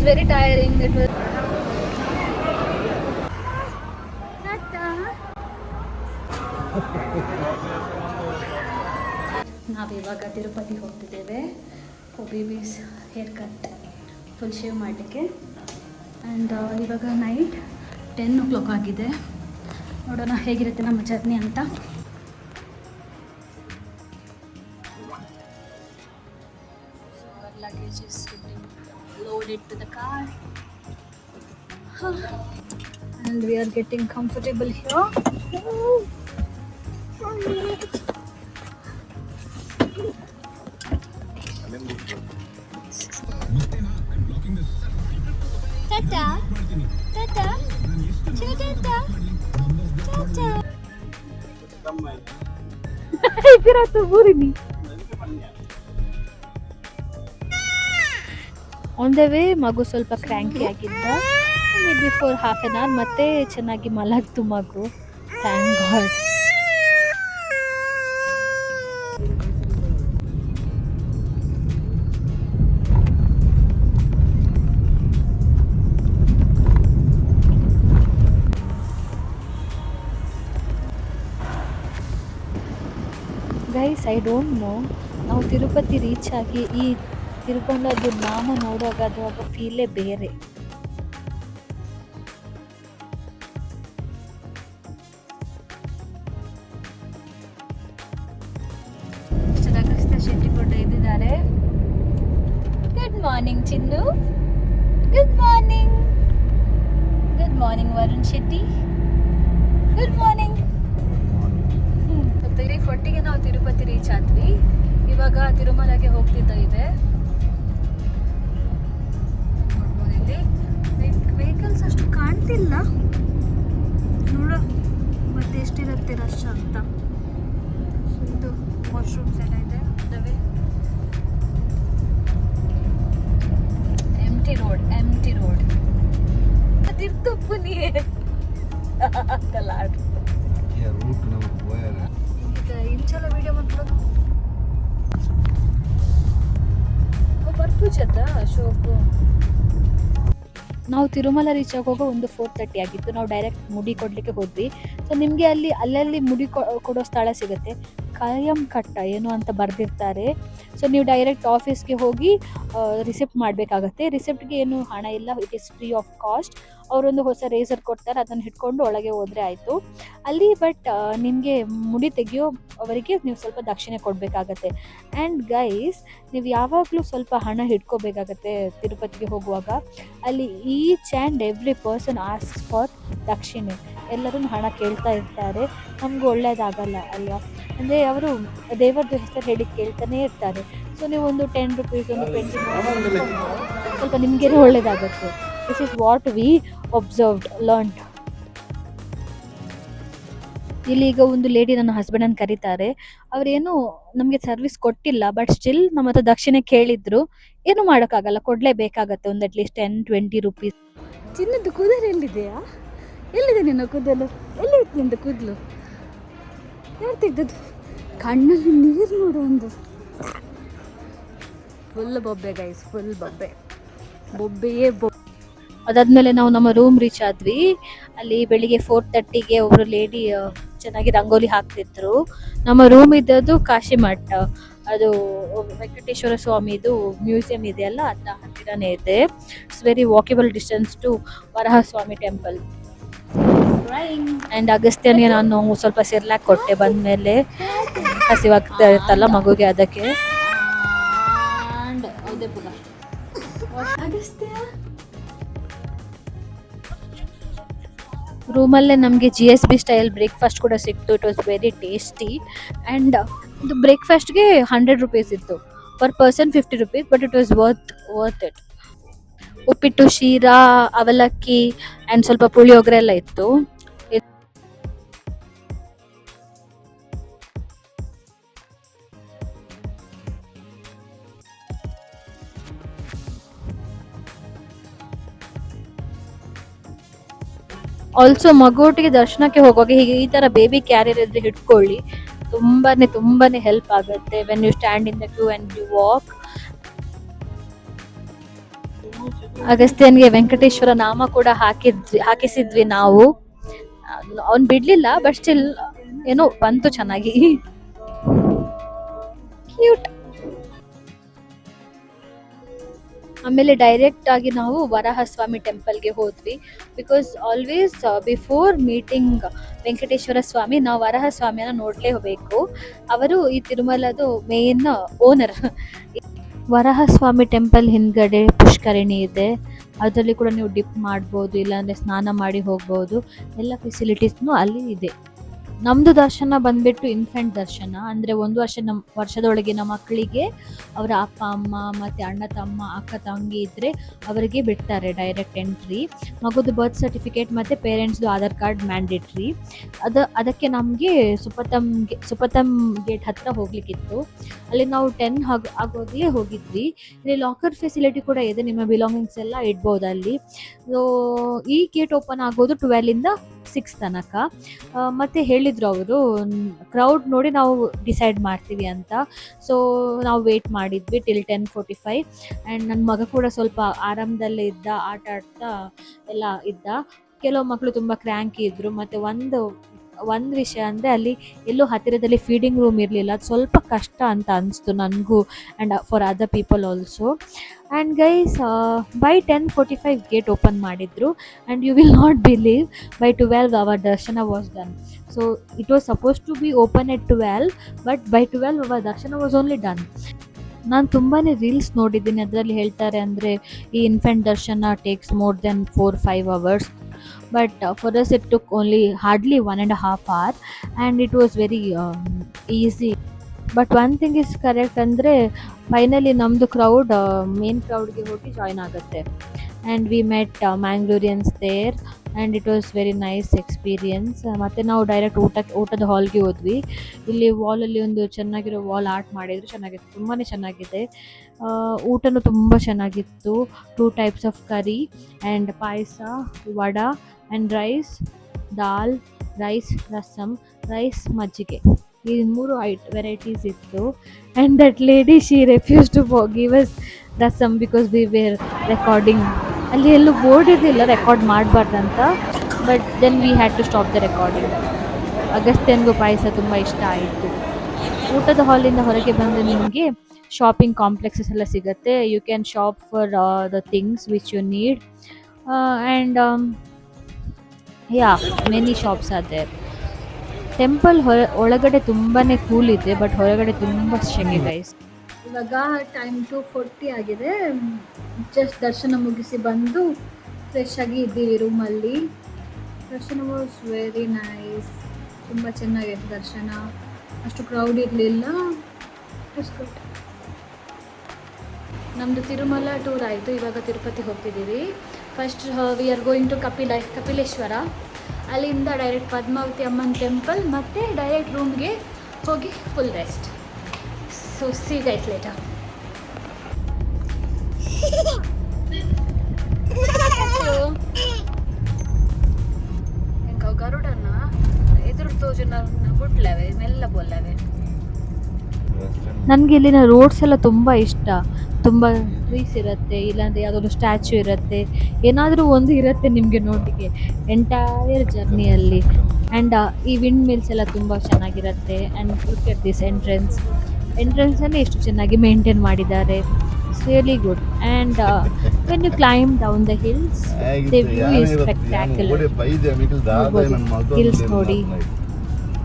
Very tiring. It was ನಾವಿವಾಗ ತಿರುಪತಿಗೆ ಹೋಗ್ತಿದ್ದೇವೆ. Babies haircut full shave ಮಾಡಲಿಕ್ಕೆ. ಆ್ಯಂಡ್ ಇವಾಗ ನೈಟ್ 10 o'clock ಆಗಿದೆ. ನೋಡೋಣ ಹೇಗಿರುತ್ತೆ ನಮ್ಮ ಜರ್ನಿ ಅಂತ. Luggage is getting loaded to the car. And we are getting comfortable here. Tata, tata, tata, tata. Ikira tu burini. On the way ಮಗು ಸ್ವಲ್ಪ cranky ಆಗಿದ್ದ. ಬಿಫೋರ್ ಹಾಫ್ ಆನ್ ಅವರ್ ಮತ್ತೆ ಚೆನ್ನಾಗಿ ಮಲಗ್ತು ಮಗು. Thank god. Guys, I don't know, ನಾವು Tirupati reach ಆಗಿ ಈ ತಿರುಕೊಂಡದ್ದು ನಾಮ ನೋಡುವಾಗ ಅದು ಆಗ ಫೀಲೇ ಬೇರೆ. ಅಗಸ್ತ್ಯ ಶೆಟ್ಟಿ ಕೂಡ ಇದ್ದಾರೆ. ಗುಡ್ ಮಾರ್ನಿಂಗ್ ಚಿನ್ನು. Good morning. Good morning Varun Shetty. Good morning. 3:40ಗೆ ನಾವು ತಿರುಪತಿ ರೀಚ್ ಆದ್ವಿ. ಇವಾಗ ತಿರುಮಲಗೆ ಹೋಗ್ತಿದ್ದೇವೆ. ನೋಡ್ಬೋದು ಇಲ್ಲಿ ವೆಹಿಕಲ್ಸ್ ಅಷ್ಟು ಕಾಣ್ತಿಲ್ಲ. ನೋಡು ಮತ್ತೆ ಎಷ್ಟಿರುತ್ತೆ ರಶ್ ಅಂತ. ಇದು ವಾಶ್ರೂಮ್ಸ್ ಎಲ್ಲ ಇದೆ. ಎಂಟಿ ರೋಡ್ ತಿರ್ತಪ್ಪು ನೀ ಕಲಾಡ್ ಈಗ ಇಂಚಲ ವಿಡಿಯೋ ಮಾಡ್ಕೊಳ್ಳೋದು ಬರ್ಪುಜದ ಅಶೋಕು. ನಾವು ತಿರುಮಲ ರೀಚ್ ಆಗುವಾಗ ಒಂದು 4:30 ಆಗಿತ್ತು. ನಾವು ಡೈರೆಕ್ಟ್ ಮುಡಿ ಕೊಡಲಿಕ್ಕೆ ಹೋದ್ವಿ. ಸೊ ನಿಮಗೆ ಅಲ್ಲಲ್ಲಿ ಮುಡಿ ಕೊಡೋ ಸ್ಥಳ ಸಿಗುತ್ತೆ. ಕಾಯಂ ಕಟ್ಟ ಏನು ಅಂತ ಬರೆದಿರ್ತಾರೆ. ಸೊ ನೀವು ಡೈರೆಕ್ಟ್ ಆಫೀಸ್ಗೆ ಹೋಗಿ ರಿಸಿಪ್ಟ್ ಮಾಡಬೇಕಾಗತ್ತೆ. ರಿಸಿಪ್ಟ್ಗೆ ಏನು ಹಣ ಇಲ್ಲ, it is free of cost. ಅವರೊಂದು ಹೊಸ ರೇಸರ್ ಕೊಡ್ತಾರೆ, ಅದನ್ನು ಹಿಡ್ಕೊಂಡು ಒಳಗೆ ಹೋದರೆ ಆಯಿತು ಅಲ್ಲಿ. ಬಟ್ ನಿಮಗೆ ಮುಡಿ ತೆಗೆಯೋ ಅವರಿಗೆ ನೀವು ಸ್ವಲ್ಪ ದಕ್ಷಿಣೆ ಕೊಡಬೇಕಾಗತ್ತೆ. ಆ್ಯಂಡ್ ಗೈಸ್, ನೀವು ಯಾವಾಗಲೂ ಸ್ವಲ್ಪ ಹಣ ಹಿಡ್ಕೋಬೇಕಾಗತ್ತೆ ತಿರುಪತಿಗೆ ಹೋಗುವಾಗ. ಅಲ್ಲಿ each and every person ask for ದಕ್ಷಿಣೆ. ಎಲ್ಲರೂ ಹಣ ಕೇಳ್ತಾ ಇರ್ತಾರೆ. ನಮ್ಗೆ ಒಳ್ಳೇದಾಗಲ್ಲ ಅಲ್ವಾ. ಅಂದರೆ ಅವರು ದೇವರದ್ದು ಹೆಸರು ಹೇಳಿ ಕೇಳ್ತಾನೆ ಇರ್ತಾರೆ. ಸೊ ನೀವು ಒಂದು 10 ರೂಪೀಸ್, ಒಂದು 20 ಸ್ವಲ್ಪ ನಿಮಗೇನೆ ಒಳ್ಳೇದಾಗುತ್ತೆ. This is what we observed, learned. ಇಲ್ಲಿ ಈಗ ಒಂದು ಲೇಡಿ ನನ್ನ ಹಸ್ಬೆಂಡನ್ನು ಕರೀತಾರೆ. ಅವರೇನು ನಮಗೆ ಸರ್ವಿಸ್ ಕೊಟ್ಟಿಲ್ಲ, ಬಟ್ ಸ್ಟಿಲ್ ನಮ್ಮ ಹತ್ರ ದಕ್ಷಿಣೆ ಕೇಳಿದ್ರು. ಏನು ಮಾಡೋಕ್ಕಾಗಲ್ಲ, ಕೊಡಲೇಬೇಕಾಗತ್ತೆ. ಒಂದು ಅಟ್ಲೀಸ್ಟ್ 10-20 ರೂಪೀಸ್. ಚಿನ್ನದ್ದು ಕೂದಲು ಎಲ್ಲಿದೆಯಾ? ಎಲ್ಲಿದೆ ನಿನ್ನ ಕೂದಲು? ಎಲ್ಲಿತ್ತು ನಿಂದು ಕೂದಲು? ಯಾರು ತೆಗ್ದದ್ದು? ಕಣ್ಣಲ್ಲಿ ನೀರು ನೋಡು. ಒಂದು ಫುಲ್ ಬೊಬ್ಬೆ ಗೈಸ್, ಫುಲ್ ಬೊಬ್ಬೆಯೇ ಬೊಬ್ಬೆ. ಅದಾದ್ಮೇಲೆ ನಾವು ನಮ್ಮ ರೂಮ್ ರೀಚ್ ಆದ್ವಿ. ಅಲ್ಲಿ ಬೆಳಿಗ್ಗೆ 4:30ಗೆ ಒಬ್ರು ಲೇಡಿ ಚೆನ್ನಾಗಿ ರಂಗೋಲಿ ಹಾಕ್ತಿದ್ರು. ನಮ್ಮ ರೂಮ್ ಇದ್ದದ್ದು ಕಾಶಿ ಮಠ, ಅದು ವೆಂಕಟೇಶ್ವರ ಸ್ವಾಮಿದು ಮ್ಯೂಸಿಯಂ ಇದೆಯಲ್ಲ, ಅದ ಹತ್ತಿರನೇ ಇದೆ. It's very walkable distance to Varaha Swami temple. And ಅಗಸ್ತ್ಯನಿಗೆ ನಾನು ಸ್ವಲ್ಪ ಸಿರ್ಲಾಕ್ ಕೊಟ್ಟೆ. ಬಂದಮೇಲೆ ಹಸಿವಾಗ್ತಾ ಇರ್ತಲ್ಲ ಮಗುಗೆ, ಅದಕ್ಕೆ. ರೂಮಲ್ಲೇ ನಮಗೆ GSB ಸ್ಟೈಲ್ ಬ್ರೇಕ್ಫಾಸ್ಟ್ ಕೂಡ ಸಿಕ್ತು. It was very tasty. And ಇದು ಬ್ರೇಕ್ಫಾಸ್ಟ್ಗೆ 100 ರೂಪೀಸ್ ಇತ್ತು, per person 50 rupees. But it was worth it. ಉಪ್ಪಿಟ್ಟು, ಶೀರಾ, ಅವಲಕ್ಕಿ ಆ್ಯಂಡ್ ಸ್ವಲ್ಪ ಪುಳಿಯೋಗರೆ ಎಲ್ಲ ಇತ್ತು. ಆಲ್ಸೋ ಮಗುವೊಟ್ಟಿಗೆ ದರ್ಶನಕ್ಕೆ ಹೋಗುವಾಗ ಹೀಗೆ ಈ ತರ ಬೇಬಿ ಕ್ಯಾರಿಯರ್ ಇದ್ರೆ ಹಿಡ್ಕೊಳ್ಳಿ. ತುಂಬಾನೇ ಹೆಲ್ಪ್ ಆಗುತ್ತೆ when you stand in the queue and you walk. ಅಗಸ್ತ್ಯನ್ಗೆ ವೆಂಕಟೇಶ್ವರ ನಾಮ ಕೂಡ ಹಾಕಿಸಿದ್ವಿ ನಾವು. ಅವ್ನ್ ಬಿಡ್ಲಿಲ್ಲ, ಬಟ್ ಸ್ಟಿಲ್ ಏನೋ ಬಂತು ಚೆನ್ನಾಗಿ. ಕ್ಯೂಟ್. ಆಮೇಲೆ ಡೈರೆಕ್ಟ್ ಆಗಿ ನಾವು ವರಾಹಸ್ವಾಮಿ ಟೆಂಪಲ್ಗೆ ಹೋದ್ವಿ. Because always before meeting Venkateshwara Swami ನಾವು ವರಾಹಸ್ವಾಮಿಯನ್ನ ನೋಡಲೇಬೇಕು. ಅವರು ಈ ತಿರುಮಲದು ಮೇನ್ ಓನರ್. ವರಾಹಸ್ವಾಮಿ ಟೆಂಪಲ್ ಹಿಂದ್ಗಡೆ ಪುಷ್ಕರಿಣಿ ಇದೆ. ಅದರಲ್ಲಿ ಕೂಡ ನೀವು ಡಿಪ್ ಮಾಡ್ಬೋದು, ಇಲ್ಲಾಂದರೆ ಸ್ನಾನ ಮಾಡಿ ಹೋಗ್ಬೋದು. ಎಲ್ಲ ಫೆಸಿಲಿಟೀಸ್ನು ಅಲ್ಲಿ ಇದೆ. ನಮ್ಮದು ದರ್ಶನ ಬಂದ್ಬಿಟ್ಟು ಇನ್ಫೆಂಟ್ ದರ್ಶನ, ಅಂದರೆ 1 ವರ್ಷದೊಳಗಿನ ಮಕ್ಕಳಿಗೆ ಅವರ ಅಪ್ಪ ಅಮ್ಮ ಮತ್ತು ಅಣ್ಣ ತಮ್ಮ ಅಕ್ಕ ತಂಗಿ ಇದ್ದರೆ ಅವರಿಗೆ ಬಿಡ್ತಾರೆ ಡೈರೆಕ್ಟ್ ಎಂಟ್ರಿ. ಮಗುದು ಬರ್ತ್ ಸರ್ಟಿಫಿಕೇಟ್ ಮತ್ತು ಪೇರೆಂಟ್ಸ್ದು ಆಧಾರ್ ಕಾರ್ಡ್ ಮ್ಯಾಂಡೇಟ್ರಿ. ಅದಕ್ಕೆ ನಮಗೆ ಸುಪತಮ್ ಗೇಟ್ ಹತ್ತಿರ ಹೋಗ್ಲಿಕ್ಕಿತ್ತು. ಅಲ್ಲಿ ನಾವು 10 ಆಗೋದ್ಲೇ ಹೋಗಿದ್ವಿ. ಇಲ್ಲಿ ಲಾಕರ್ ಫೆಸಿಲಿಟಿ ಕೂಡ ಇದೆ, ನಿಮ್ಮ ಬಿಲಾಂಗಿಂಗ್ಸ್ ಎಲ್ಲ ಇಡ್ಬೋದು ಅಲ್ಲಿ. ಸೊ ಈ ಗೇಟ್ ಓಪನ್ ಆಗೋದು 12ಇಂದ 6 ತನಕ. ಮತ್ತು ಹೇಳಿದರು ಅವರು, ಕ್ರೌಡ್ ನೋಡಿ ನಾವು ಡಿಸೈಡ್ ಮಾಡ್ತೀವಿ ಅಂತ. ಸೊ ನಾವು ವೆಯ್ಟ್ ಮಾಡಿದ್ವಿ ಟಿಲ್ 10:45. ಆ್ಯಂಡ್ ನನ್ನ ಮಗ ಕೂಡ ಸ್ವಲ್ಪ ಆರಾಮದಲ್ಲೇ ಇದ್ದ, ಆಟ ಆಡ್ತಾ ಎಲ್ಲ ಇದ್ದ. ಕೆಲವು ಮಕ್ಕಳು ತುಂಬ ಕ್ರ್ಯಾಂಕಿ ಇದ್ದರು. ಮತ್ತು ಒಂದು ವಿಷಯ ಅಂದರೆ ಅಲ್ಲಿ ಎಲ್ಲೋ ಹತ್ತಿರದಲ್ಲಿ ಫೀಡಿಂಗ್ ರೂಮ್ ಇರಲಿಲ್ಲ. ಅದು ಸ್ವಲ್ಪ ಕಷ್ಟ ಅಂತ ಅನಿಸ್ತು ನನಗೂ and for other people also. And guys, by 10:45 gate open ಮಾಡಿದರು. And you will not believe, by 12 hour ದರ್ಶನ was done. So it was suppose to be open at 12, but by 12 hour ದರ್ಶನ ವಾಸ್ ಓನ್ಲಿ ಡನ್. ನಾನು ತುಂಬಾ reels ನೋಡಿದ್ದೀನಿ, ಅದರಲ್ಲಿ ಹೇಳ್ತಾರೆ ಅಂದರೆ ಈ ಇನ್ಫೆಂಟ್ ದರ್ಶನ takes more than 4-5 hours. But for us it took only hardly 1.5 hour and it was very easy. But one thing is correct, ಅಂದರೆ ಫೈನಲಿ ನಮ್ಮದು ಕ್ರೌಡ್ ಮೇನ್ ಕ್ರೌಡ್ಗೆ ಹೋಗಿ ಜಾಯ್ನ್ ಆಗುತ್ತೆ. And we met Mangaloreans there and it was very nice experience. ಮತ್ತು ನಾವು direct ಊಟದ ಹಾಲ್ಗೆ ಹೋದ್ವಿ. ಇಲ್ಲಿ ವಾಲಲ್ಲಿ ಒಂದು ಚೆನ್ನಾಗಿರೋ ವಾಲ್ ಆರ್ಟ್ ಮಾಡಿದ್ರು, ಚೆನ್ನಾಗಿತ್ತು, ತುಂಬಾ ಚೆನ್ನಾಗಿದೆ. ಊಟನೂ ತುಂಬ ಚೆನ್ನಾಗಿತ್ತು. 2 types ಆಫ್ ಕರಿ ಆ್ಯಂಡ್ ಪಾಯಸ, vada and rice, dal, rice rasam, rice ಮಜ್ಜಿಗೆ, ಈ 3 ವೆರೈಟೀಸ್ ಇತ್ತು. And that lady she refuse to give us rasam because we were recording. ಅಲ್ಲಿ ಎಲ್ಲೂ ಬೋರ್ಡ್ ಇರಲಿಲ್ಲ ರೆಕಾರ್ಡ್ ಮಾಡಬಾರ್ದಂತ, but then we had to stop the recording. ಅಗಸ್ತ್ಯನ್ಗೂ ಪಾಯಸ ತುಂಬ ಇಷ್ಟ ಆಯಿತು. ಊಟದ ಹಾಲಿಂದ ಹೊರಗೆ ಬಂದು ನಿಮಗೆ ಶಾಪಿಂಗ್ ಕಾಂಪ್ಲೆಕ್ಸಸ್ ಎಲ್ಲ ಸಿಗುತ್ತೆ. You can shop for the things which you need and many shops are there. Temple ಒಳಗಡೆ ತುಂಬಾ ಕೂಲ್ ಇದೆ, ಬಟ್ ಹೊರಗಡೆ ತುಂಬ ಶೆಕೆ ಗೈಸ್. ಇವಾಗ ಟೈಮ್ 2:40 ಆಗಿದೆ. ಜಸ್ಟ್ ದರ್ಶನ ಮುಗಿಸಿ ಬಂದು ಫ್ರೆಶ್ ಆಗಿ ಇದ್ದೀವಿ ರೂಮಲ್ಲಿ. ದರ್ಶನ ವಾಸ್ ವೆರಿ ನೈಸ್, ತುಂಬ ಚೆನ್ನಾಗಿತ್ತು ದರ್ಶನ. ಅಷ್ಟು ಕ್ರೌಡ್ ಇರಲಿಲ್ಲ. ನಮ್ಮದು ತಿರುಮಲ ಟೂರ್ ಆಯಿತು. ಇವಾಗ ತಿರುಪತಿ ಹೋಗ್ತಿದ್ದೀವಿ. First we are going to Kapileshwara. ಅಲ್ಲಿಂದ ಡೈರೆಕ್ಟ್ ಪದ್ಮಾವತಿ ಅಮ್ಮನ ಟೆಂಪಲ್, ಮತ್ತು ಡೈರೆಕ್ಟ್ ರೂಮ್ಗೆ ಹೋಗಿ full rest. So see guys later. ఇంకా గరుడన్న ఎదురుతో బుట్లవే మెల్ల బొల్లవే. ನನಗೆ ಇಲ್ಲಿನ ರೋಡ್ಸ್ ಎಲ್ಲ ತುಂಬ ಇಷ್ಟ. ತುಂಬ ಟ್ರೀಸ್ ಇರುತ್ತೆ, ಇಲ್ಲಾಂದರೆ ಯಾವುದಾದ್ರು ಸ್ಟ್ಯಾಚ್ಯೂ ಇರುತ್ತೆ, ಏನಾದರೂ ಒಂದು ಇರುತ್ತೆ ನಿಮಗೆ ನೋಡಲಿಕ್ಕೆ ಎಂಟೈರ್ ಜರ್ನಿಯಲ್ಲಿ. ಆ್ಯಂಡ್ ಈ ವಿಂಡ್ ಮಿಲ್ಸ್ ಎಲ್ಲ ತುಂಬ ಚೆನ್ನಾಗಿರುತ್ತೆ. ಆ್ಯಂಡ್ ಲುಕ್ ಎಟ್ ದಿಸ್ ಎಂಟ್ರೆನ್ಸನ್ನೇ ಎಷ್ಟು ಚೆನ್ನಾಗಿ ಮೇಂಟೈನ್ ಮಾಡಿದ್ದಾರೆ. It's really good. And when you climb down the hills, the view is spectacular. Hills ನೋಡಿ,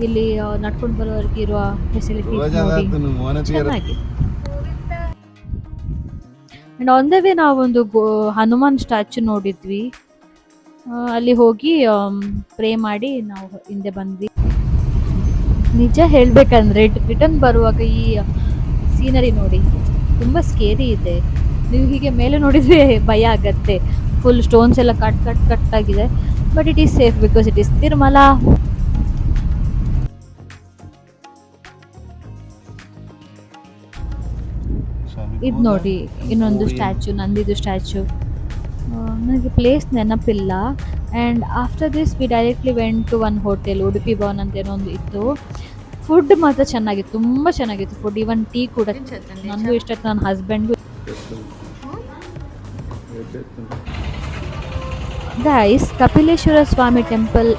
ಇಲ್ಲಿ ನಡ್ಕೊಂಡು ಬರೋರಿಗೆ ಇರುವ ಫೆಸಿಲಿಟೀಸ್ ನೋಡಿ ಚೆನ್ನಾಗಿ. ಆ್ಯಂಡ್ ಆನ್ ದ ವೇ ನಾವೊಂದು ಹನುಮಾನ್ ಸ್ಟ್ಯಾಚು ನೋಡಿದ್ವಿ. ಅಲ್ಲಿ ಹೋಗಿ ಪ್ರೇ ಮಾಡಿ ನಾವು ಹಿಂದೆ ಬಂದ್ವಿ. ನಿಜ ಹೇಳಬೇಕಂದ್ರೆ ರಿಟರ್ನ್ ಬರುವಾಗ ಈ ಸೀನರಿ ನೋಡಿ ತುಂಬ ಸ್ಕೇರಿ ಇದೆ. ನೀವು ಹೀಗೆ ಮೇಲೆ ನೋಡಿದರೆ ಭಯ ಆಗತ್ತೆ. ಫುಲ್ ಸ್ಟೋನ್ಸ್ ಎಲ್ಲ ಕಟ್ ಆಗಿದೆ. But it is safe because it is Tirumala. ಇದು ನೋಡಿ ಇನ್ನೊಂದು ಸ್ಟ್ಯಾಚು, ನಂದಿದು ಸ್ಟ್ಯಾಚು. ನನಗೆ ಪ್ಲೇಸ್ ನೆನಪಿಲ್ಲ. And after this we directly went to one hotel, Udupi Bhavan ಅಂತ ಏನೋ ಒಂದು ಇತ್ತು. ಫುಡ್ ಮಾತ್ರ ಚೆನ್ನಾಗಿತ್ತು, ತುಂಬ ಚೆನ್ನಾಗಿತ್ತು ಫುಡ್. ಈವನ್ ಟೀ ಕೂಡ ನನಗೂ ಇಷ್ಟ ಆಯ್ತು, ನನ್ನ ಹಸ್ಬೆಂಡ್ಗೂ. ಗೈಸ್, ಕಪಿಲೇಶ್ವರ ಸ್ವಾಮಿ ಟೆಂಪಲ್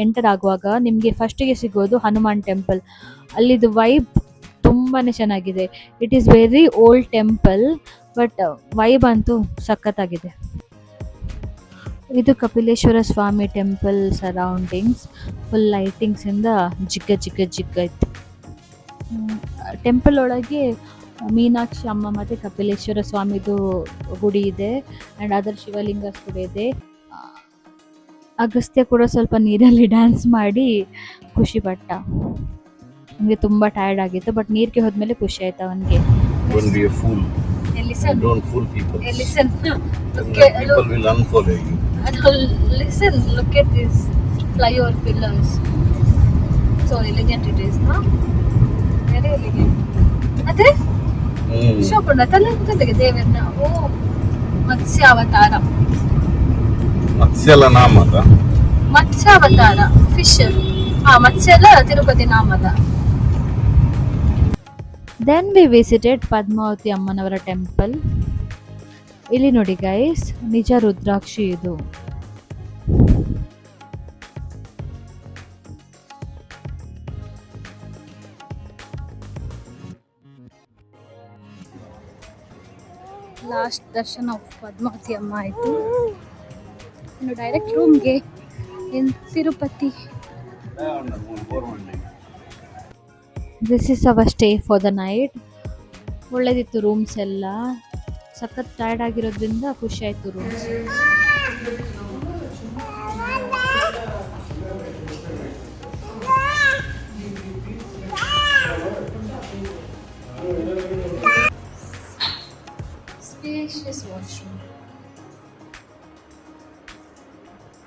ಎಂಟರ್ ಆಗುವಾಗ ನಿಮಗೆ ಫಸ್ಟಿಗೆ ಸಿಗೋದು ಹನುಮಾನ್ ಟೆಂಪಲ್. ಅಲ್ಲಿದು ವೈಬ್ ತುಂಬಾನೇ ಚೆನ್ನಾಗಿದೆ. It is very old temple, but vibe ಅಂತೂ ಸಖತ್ತಾಗಿದೆ. ಇದು ಕಪಿಲೇಶ್ವರ ಸ್ವಾಮಿ ಟೆಂಪಲ್ ಸರೌಂಡಿಂಗ್ಸ್. ಫುಲ್ ಲೈಟಿಂಗ್ಸಿಂದ ಜಿಗ್ಗ ಜಿಗ್ಗ ಜಿಗ್ಗ ಇತ್ತು. ಟೆಂಪಲ್ ಒಳಗೆ ಮೀನಾಕ್ಷಿ ಅಮ್ಮ ಮತ್ತು ಕಪಿಲೇಶ್ವರ ಸ್ವಾಮಿದು ಗುಡಿ ಇದೆ. ಆ್ಯಂಡ್ ಅದರ್ ಶಿವಲಿಂಗಸ್ ಕೂಡ ಇದೆ. ಅಗಸ್ತ್ಯ ಕೂಡ ಸ್ವಲ್ಪ ನೀರಲ್ಲಿ ಡ್ಯಾನ್ಸ್ ಮಾಡಿ ಖುಷಿ ಪಟ್ಟ. ನನಗೆ ತುಂಬ ಟಯರ್ಡ್ ಆಗಿತ್ತು, ಬಟ್ ನೀರಿಗೆ ಹೋದ್ಮೇಲೆ ಖುಷಿ ಆಯ್ತು ಅವನಿಗೆ. Don't be a fool. Listen. Don't fool people. Listen. People will unfollow you. Listen, look at this flyover pillars. So elegant it is, huh? Very elegant. ಅದೇ ಶೋಕುಂಡ ತಲೆಗೆ ದೇವರನ್ನ ಮತ್ಸ್ಯಾವತಾರ. ಮತ್ಸ್ಯಲ ನಾಮದ ಮತ್ಸ್ಯಾವತಾರ ಫಿಶ್. ಮತ್ಸ್ಯಲ ತಿರುಪತಿ ನಾಮದ. ದೆನ್ ವಿ ವಿಸಿಟೆಡ್ ಪದ್ಮಾವತಿ ಅಮ್ಮನವರ ಟೆಂಪಲ್. ಇಲ್ಲಿ ನೋಡಿ guys, ನಿಜ ರುದ್ರಾಕ್ಷಿ ಇದು. ಲಾಸ್ಟ್ ದರ್ಶನ ಆಫ್ ಪದ್ಮಾವತಿ ಅಮ್ಮ ಆಯಿತು. ಇನ್ನು ಡೈರೆಕ್ಟ್ ರೂಮ್ಗೆ in Tirupati. This is our stay for the night. ಒಳ್ಳೆದಿತ್ತು ರೂಮ್ಸ್ ಎಲ್ಲ. ಸಖತ್ ಟಯರ್ಡ್ ಆಗಿರೋದ್ರಿಂದ ಖುಷಿ ಆಯಿತು ರೂಮ್ಸ್. Spacious washroom.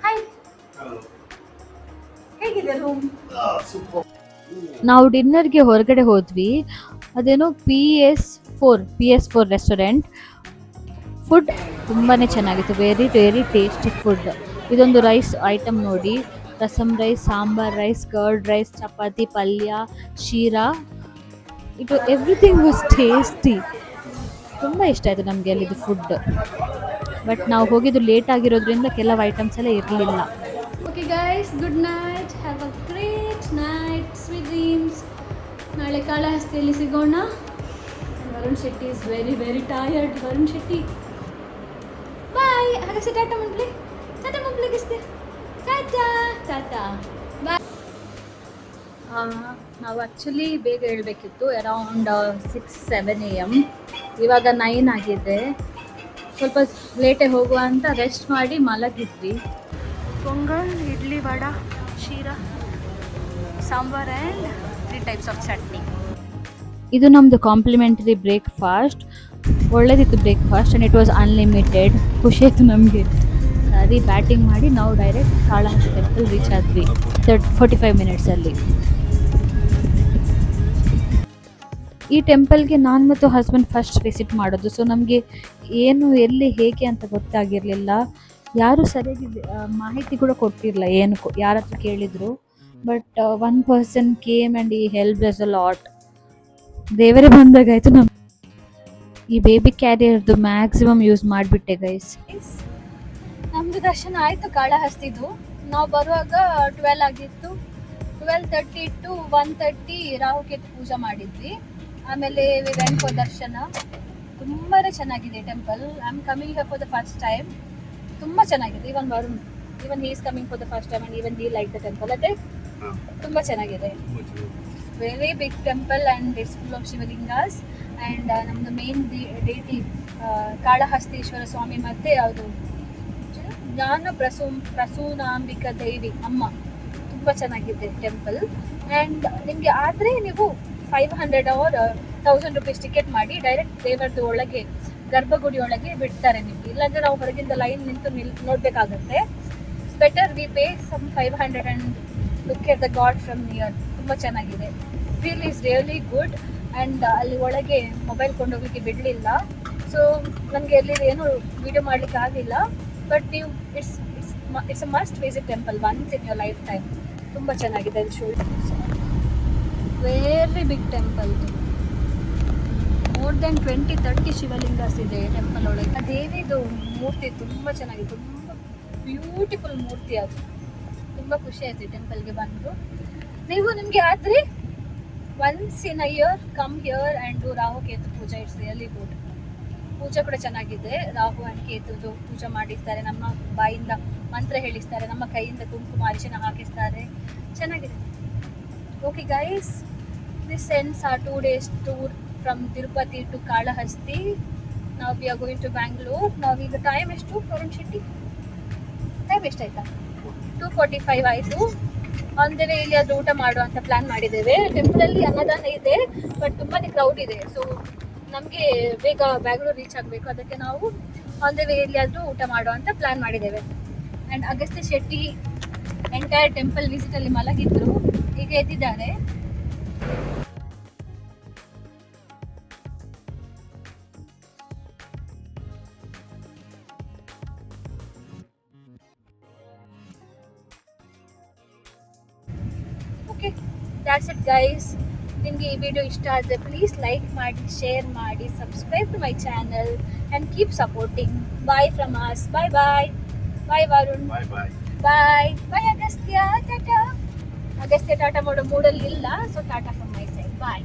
Hi. ಹೇಗಿದೆ ರೂಮ್? ನಾವು ಡಿನ್ನರ್ಗೆ ಹೊರಗಡೆ ಹೋದ್ವಿ. ಅದೇನೋ PS4 ರೆಸ್ಟೋರೆಂಟ್. ಫುಡ್ ತುಂಬಾ ಚೆನ್ನಾಗಿತ್ತು. Very very tasty food. ಇದೊಂದು ರೈಸ್ ಐಟಮ್ ನೋಡಿ, rasam rice, sambar rice, curd rice, chapati, ಪಲ್ಯ, ಶೀರಾ. It everything was tasty. ತುಂಬ ಇಷ್ಟ ಆಯಿತು ನಮಗೆ ಅಲ್ಲಿದ್ದು ಫುಡ್. ಬಟ್ ನಾವು ಹೋಗಿದ್ದು ಲೇಟ್ ಆಗಿರೋದ್ರಿಂದ ಕೆಲವು ಐಟಮ್ಸ್ ಎಲ್ಲ ಇರಲಿಲ್ಲ. Okay guys, good night. Have a great night, sweet dreams. ನಾಳೆ ಕಾಳಹಸ್ತಿಯಲ್ಲಿ ಸಿಗೋಣ. Varun Shetty is very very tired. Varun Shetty bye. ಹಾಗಾದ್ರೆ ಟಾಟಾ ಮಂಪ್ಲಿ. ಟಾಟಾ ಮಂಪ್ಲಿಗಿಸ್ತೆ. ಟಾಟಾ ಟಾಟಾ ಬಾಯ್. ನಾವು ಆ್ಯಕ್ಚುಲಿ ಬೇಗ ಹೇಳಬೇಕಿತ್ತು, ಅರೌಂಡ್ 6-7 AM. ಇವಾಗ 9 ಆಗಿದೆ. ಸ್ವಲ್ಪ ಲೇಟೇ ಹೋಗುವ ಅಂತ ರೆಸ್ಟ್ ಮಾಡಿ ಮಲಗಿದ್ವಿ. ಪೊಂಗಲ್, ಇಡ್ಲಿ, ವಡ, ಶೀರಾ, sambar and 3 types of chutney. ಇದು ನಮ್ಮದು ಕಾಂಪ್ಲಿಮೆಂಟರಿ ಬ್ರೇಕ್ಫಾಸ್ಟ್. ಒಳ್ಳೆದಿತ್ತು breakfast and it was unlimited. ಖುಷಿ ಆಯಿತು ನಮಗೆ. ಸರಿ, ಬ್ಯಾಟಿಂಗ್ ಮಾಡಿ ನಾವು ಡೈರೆಕ್ಟ್ ಕಾಳಹಸ್ತಿ ಟೆಂಪಲ್ ರೀಚ್ ಆದ್ವಿ 45 ಮಿನಿಟ್ಸಲ್ಲಿ. ಈ ಟೆಂಪಲ್ಗೆ ನಾನು ಮತ್ತು ಹಸ್ಬೆಂಡ್ ಫಸ್ಟ್ ವಿಸಿಟ್ ಮಾಡೋದು. ಸೊ ನಮಗೆ ಏನು ಎಲ್ಲಿ ಹೇಗೆ ಅಂತ ಗೊತ್ತಾಗಿರಲಿಲ್ಲ. ಯಾರೂ ಸರಿಯಾಗಿ ಮಾಹಿತಿ ಕೂಡ ಕೊಟ್ಟಿರಲಿಲ್ಲ. ಏನು ಯಾರ ಹತ್ರ ಕೇಳಿದರು. But one person came and ಈ ಹೆಲ್ಪ್ ಅಸ್ ಅ ಲಾಟ್. ದೇವರೇ ಬಂದಾಗಾಯಿತು. ಈ ಬೇಬಿ ಕ್ಯಾರಿಯರ್ದು ಮ್ಯಾಕ್ಸಿಮಮ್ ಯೂಸ್ ಮಾಡಿಬಿಟ್ಟೆ ಗೈಸ್. ನಮ್ಮದು ದರ್ಶನ ಆಯಿತು ಕಾಳಹಸ್ತಿದು. ನಾವು ಬರುವಾಗ 12 ಆಗಿತ್ತು. 12:30 to 1:30 ರಾಹುಕೇತು ಪೂಜೆ ಮಾಡಿದ್ವಿ. ಆಮೇಲೆ ವಿ ವೆಂಟ್ ಫಾರ್ ದರ್ಶನ. ತುಂಬಾ ಚೆನ್ನಾಗಿದೆ temple. I am coming here for the first time. ತುಂಬ ಚೆನ್ನಾಗಿದೆ. Even Varun, even he is coming for the first time and even he like the temple. ಅದೇ ತುಂಬ ಚೆನ್ನಾಗಿದೆ. Very big temple and it's full of ಶಿವಲಿಂಗಾಸ್. And ನಮ್ಮದು main deity Kalahasteeswara Swamy ಮತ್ತು ಯಾವುದು ಜ್ಞಾನ ಪ್ರಸೂನಾಂಬಿಕಾ ದೇವಿ ಅಮ್ಮ. ತುಂಬ ಚೆನ್ನಾಗಿದೆ ಟೆಂಪಲ್. ಆ್ಯಂಡ್ ನಿಮಗೆ ಆದರೆ ನೀವು 500 or 1000 rupees ಟಿಕೆಟ್ ಮಾಡಿ ಡೈರೆಕ್ಟ್ ದೇವರದ್ದು ಒಳಗೆ ಗರ್ಭಗುಡಿ ಒಳಗೆ ಬಿಡ್ತಾರೆ ನಿಮಗೆ. ಇಲ್ಲಾಂದರೆ ನಾವು ಹೊರಗಿಂದ ಲೈನ್ ನಿಂತು ನೋಡಬೇಕಾಗತ್ತೆ. Better we pay some 500 and look at the god from near. ತುಂಬ ಚೆನ್ನಾಗಿದೆ. Feel is really good. And ಅಲ್ಲಿ ಒಳಗೆ ಮೊಬೈಲ್ ಕೊಂಡೋಗ್ಲಿಕ್ಕೆ ಬಿಡಲಿಲ್ಲ. ಸೊ ನನಗೆ ಎಲ್ಲಿ ಏನು ವಿಡಿಯೋ ಮಾಡಲಿಕ್ಕೆ ಆಗಿಲ್ಲ. ಬಟ್ ನೀವು it's a must visit temple once in your lifetime. ತುಂಬ ಚೆನ್ನಾಗಿದೆ. ಅದು very big temple. More than 20-30 Shivalingas ಇದೆ ಟೆಂಪಲ್ ಒಳಗೆ. ಆ ದೇವಿದು ಮೂರ್ತಿ ತುಂಬ ಚೆನ್ನಾಗಿದೆ, ತುಂಬ ಬ್ಯೂಟಿಫುಲ್ ಮೂರ್ತಿ ಅದು. ತುಂಬ ಖುಷಿ ಆಯ್ತು ಟೆಂಪಲ್ಗೆ ಬಂದು. ನೀವು ನಿಮಗೆ ಆದರೆ once in a year come here and do Rahu Ketu puja. It's really good. ಪೂಜೆ ಕೂಡ ಚೆನ್ನಾಗಿದೆ. ರಾಹು ಆ್ಯಂಡ್ ಕೇತುದು ಪೂಜೆ ಮಾಡಿಸ್ತಾರೆ, ನಮ್ಮ ಬಾಯಿಂದ ಮಂತ್ರ ಹೇಳಿಸ್ತಾರೆ, ನಮ್ಮ ಕೈಯಿಂದ ಕುಂಕುಮ ಅರಿಶಿನ ಹಾಕಿಸ್ತಾರೆ, ಚೆನ್ನಾಗಿದೆ. Okay guys, this ends our 2 days tour from Tirupati to Kalahasti. Now we are going to Bangalore. Now ಈಗ ಟೈಮ್ ಎಷ್ಟು ವರುಣ್ ಶೆಟ್ಟಿ? ಟೈಮ್ ಎಷ್ಟಾಯ್ತಾ? 2:45 ಆಯಿತು. ಆನ್ ದ ವೇ ಇಲ್ಲಿ ಅದು ಊಟ ಮಾಡುವಂಥ ಪ್ಲ್ಯಾನ್ ಮಾಡಿದ್ದೇವೆ. ಟೆಂಪಲಲ್ಲಿ ಅನ್ನದಾನ ಇದೆ, ಬಟ್ ತುಂಬಾ ಕ್ರೌಡ್ ಇದೆ. ಸೊ ನಮಗೆ ಬೇಗ ಬ್ಯಾಂಗ್ಳೂರ್ ರೀಚ್ ಆಗಬೇಕು, ಅದಕ್ಕೆ ನಾವು ಆನ್ ದ ವೇ ಎಲ್ಲಿಯಾದರೂ ಊಟ ಮಾಡುವಂಥ ಪ್ಲ್ಯಾನ್ ಮಾಡಿದ್ದೇವೆ. And Agastya Shetty entire temple ವಿಸಿಟಲ್ಲಿ ಮಲಗಿದ್ರು, ಈಗ ಎದ್ದಿದ್ದಾರೆ. Okay, that's it guys. ನಿಮಗೆ ಈ ವಿಡಿಯೋ ಇಷ್ಟ ಆದರೆ ಪ್ಲೀಸ್ ಲೈಕ್ ಮಾಡಿ, ಶೇರ್ ಮಾಡಿ, subscribe to my channel and keep supporting. Bye from us. Bye bye. Bye Varun. Bye bye. Bye bye Agastya. Tata. Agastya tata ಮಾಡೋ ಮೂಡಲ್ಲಿ ಇಲ್ಲ, so tata from my side. Bye.